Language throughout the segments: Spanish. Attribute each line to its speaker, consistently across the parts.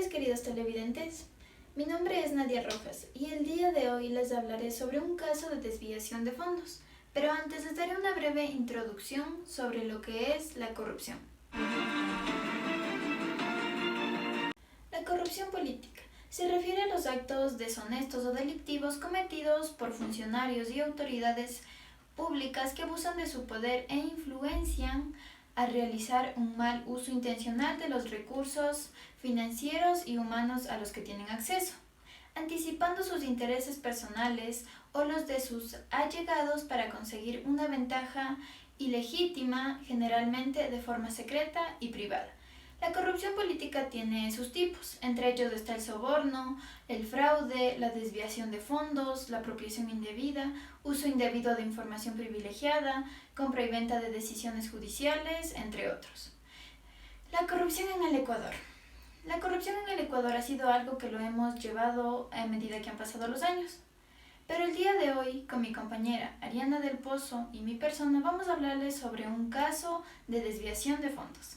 Speaker 1: días, queridos televidentes. Mi nombre es Nadia Rojas y el día de hoy les hablaré sobre un caso de desviación de fondos, pero antes les daré una breve introducción sobre lo que es la corrupción. La corrupción política se refiere a los actos deshonestos o delictivos cometidos por funcionarios y autoridades públicas que abusan de su poder e influencian a realizar un mal uso intencional de los recursos financieros y humanos a los que tienen acceso, anticipando sus intereses personales o los de sus allegados para conseguir una ventaja ilegítima, generalmente de forma secreta y privada. La corrupción política tiene sus tipos, entre ellos está el soborno, el fraude, la desviación de fondos, la apropiación indebida, uso indebido de información privilegiada, compra y venta de decisiones judiciales, entre otros. La corrupción en el Ecuador. La corrupción en el Ecuador ha sido algo que lo hemos llevado a medida que han pasado los años. Pero el día de hoy, con mi compañera Ariana del Pozo y mi persona, vamos a hablarles sobre un caso de desviación de fondos.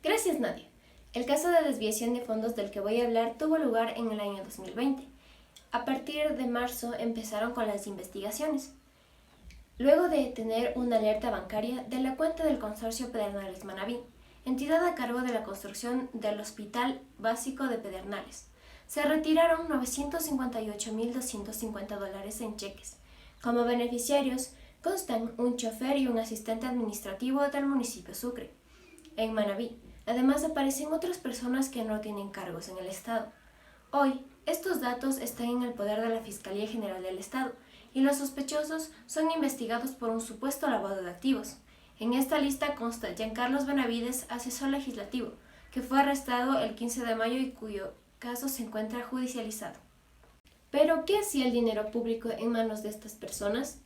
Speaker 2: Gracias, Nadia. El caso de desviación de fondos del que voy a hablar tuvo lugar en el año 2020. A partir de marzo empezaron con las investigaciones. Luego de tener una alerta bancaria de la cuenta del Consorcio Pedernales Manabí, entidad a cargo de la construcción del Hospital Básico de Pedernales, se retiraron $958.250 en cheques. Como beneficiarios constan un chofer y un asistente administrativo del municipio Sucre. En Manabí, además aparecen otras personas que no tienen cargos en el Estado. Hoy, estos datos están en el poder de la Fiscalía General del Estado y los sospechosos son investigados por un supuesto lavado de activos. En esta lista consta Giancarlos Benavides, asesor legislativo, que fue arrestado el 15 de mayo y cuyo caso se encuentra judicializado. Pero, ¿qué hacía el dinero público en manos de estas personas?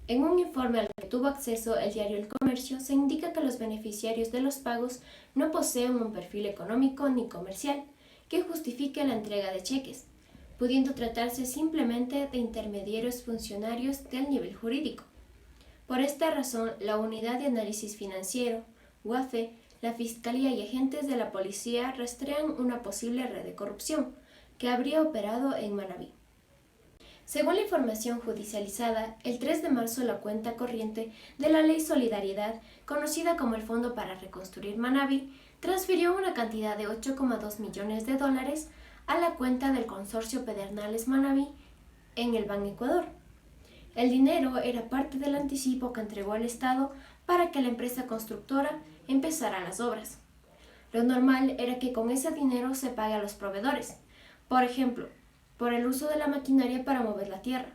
Speaker 2: En un informe al que tuvo acceso el diario El Comercio, se indica que los beneficiarios de los pagos no poseen un perfil económico ni comercial que justifique la entrega de cheques, pudiendo tratarse simplemente de intermediarios funcionarios del nivel jurídico. Por esta razón, la Unidad de Análisis Financiero, UAFE, la Fiscalía y agentes de la policía rastrean una posible red de corrupción que habría operado en Manabí. Según la información judicializada, el 3 de marzo la cuenta corriente de la Ley Solidaridad, conocida como el Fondo para Reconstruir Manabí, transfirió una cantidad de $8,2 millones a la cuenta del Consorcio Pedernales Manabí en el Ban Ecuador. El dinero era parte del anticipo que entregó el Estado para que la empresa constructora empezara las obras. Lo normal era que con ese dinero se pague a los proveedores, por ejemplo, por el uso de la maquinaria para mover la tierra,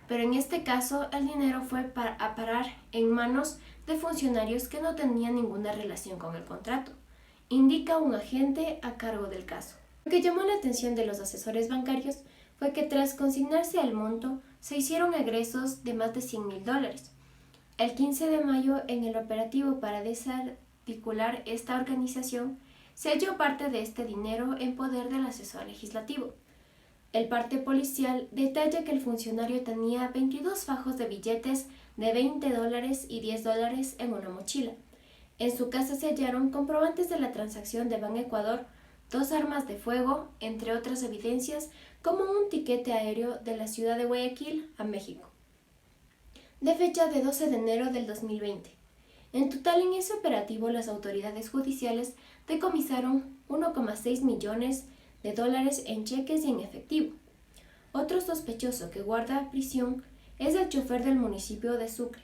Speaker 2: pero en este caso el dinero fue a parar en manos de funcionarios que no tenían ninguna relación con el contrato, indica un agente a cargo del caso. Lo que llamó la atención de los asesores bancarios fue que tras consignarse el monto, se hicieron egresos de más de $100.000. El 15 de mayo, en el operativo para desarticular esta organización, se halló parte de este dinero en poder del asesor legislativo. El parte policial detalla que el funcionario tenía 22 fajos de billetes de $20 y $10 en una mochila. En su casa se hallaron comprobantes de la transacción de Ban Ecuador, 2 armas de fuego, entre otras evidencias, como un tiquete aéreo de la ciudad de Guayaquil a México, de fecha de 12 de enero del 2020. En total, en ese operativo, las autoridades judiciales decomisaron $1,6 millones en cheques y en efectivo. Otro sospechoso que guarda prisión es el chofer del municipio de Sucre.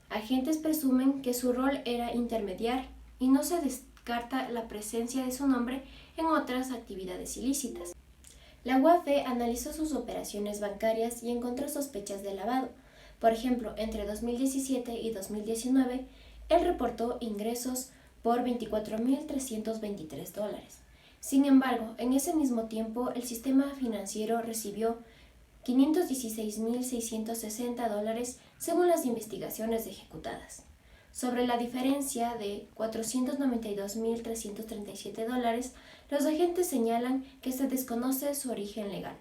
Speaker 2: Agentes presumen que su rol era intermediar y no se descarta la presencia de su nombre en otras actividades ilícitas. La UAFE analizó sus operaciones bancarias y encontró sospechas de lavado. Por ejemplo, entre 2017 y 2019, él reportó ingresos por $24.323. Sin embargo, en ese mismo tiempo, el sistema financiero recibió $516.660 según las investigaciones ejecutadas. Sobre la diferencia de $492.337, los agentes señalan que se desconoce su origen legal.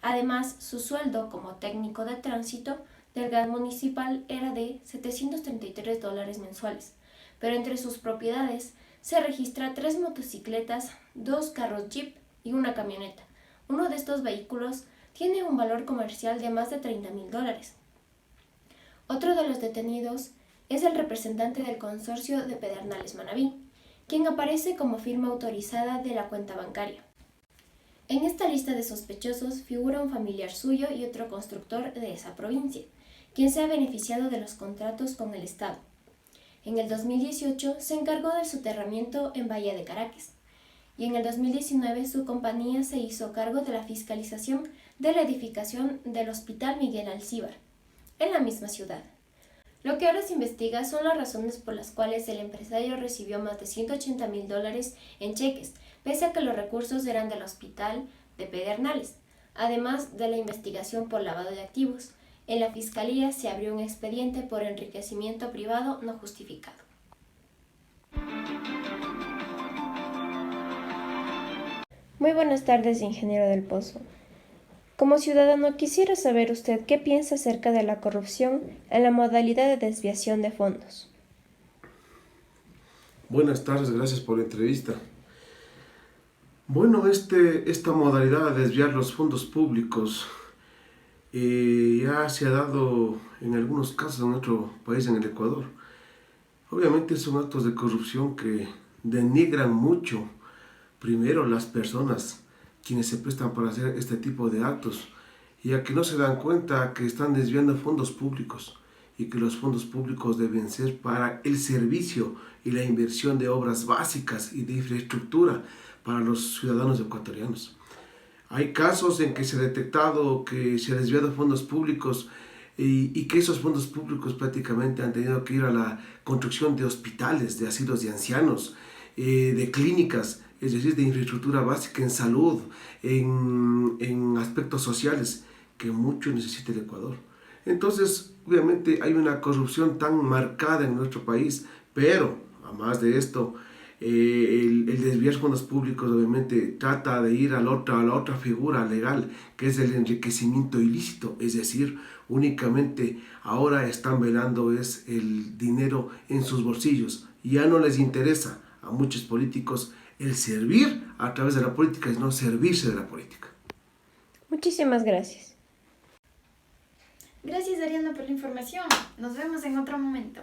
Speaker 2: Además, su sueldo como técnico de tránsito del gas municipal era de $733 mensuales, pero entre sus propiedades se registra 3 motocicletas, 2 carros Jeep y una camioneta. Uno de estos vehículos tiene un valor comercial de más de $30,000. Otro de los detenidos es el representante del consorcio de Pedernales Manabí, quien aparece como firma autorizada de la cuenta bancaria. En esta lista de sospechosos figura un familiar suyo y otro constructor de esa provincia, quien se ha beneficiado de los contratos con el Estado. En el 2018 se encargó del soterramiento en Bahía de Caracas, y en el 2019 su compañía se hizo cargo de la fiscalización de la edificación del Hospital Miguel Alcíbar, en la misma ciudad. Lo que ahora se investiga son las razones por las cuales el empresario recibió más de $180,000 en cheques, pese a que los recursos eran del Hospital de Pedernales. Además de la investigación por lavado de activos, en la Fiscalía se abrió un expediente por enriquecimiento privado no justificado.
Speaker 3: Muy buenas tardes, ingeniero del Pozo. Como ciudadano, quisiera saber usted qué piensa acerca de la corrupción en la modalidad de desviación de fondos.
Speaker 4: Buenas tardes, gracias por la entrevista. Bueno, esta modalidad de desviar los fondos públicos ya se ha dado en algunos casos en nuestro país, en el Ecuador. Obviamente son actos de corrupción que denigran mucho, primero, las personas quienes se prestan para hacer este tipo de actos, ya que no se dan cuenta que están desviando fondos públicos y que los fondos públicos deben ser para el servicio y la inversión de obras básicas y de infraestructura para los ciudadanos ecuatorianos. Hay casos en que se ha detectado que se ha desviado fondos públicos y que esos fondos públicos prácticamente han tenido que ir a la construcción de hospitales, de asilos de ancianos, de clínicas, es decir, de infraestructura básica en salud, en aspectos sociales que mucho necesita el Ecuador. Entonces, obviamente hay una corrupción tan marcada en nuestro país, pero, además de esto, el desviar fondos públicos obviamente trata de ir a la otra figura legal, que es el enriquecimiento ilícito, es decir, únicamente ahora están velando es el dinero en sus bolsillos. Ya no les interesa a muchos políticos el servir a través de la política, sino servirse de la política.
Speaker 3: Muchísimas gracias.
Speaker 1: Gracias, Ariana, por la información. Nos vemos en otro momento.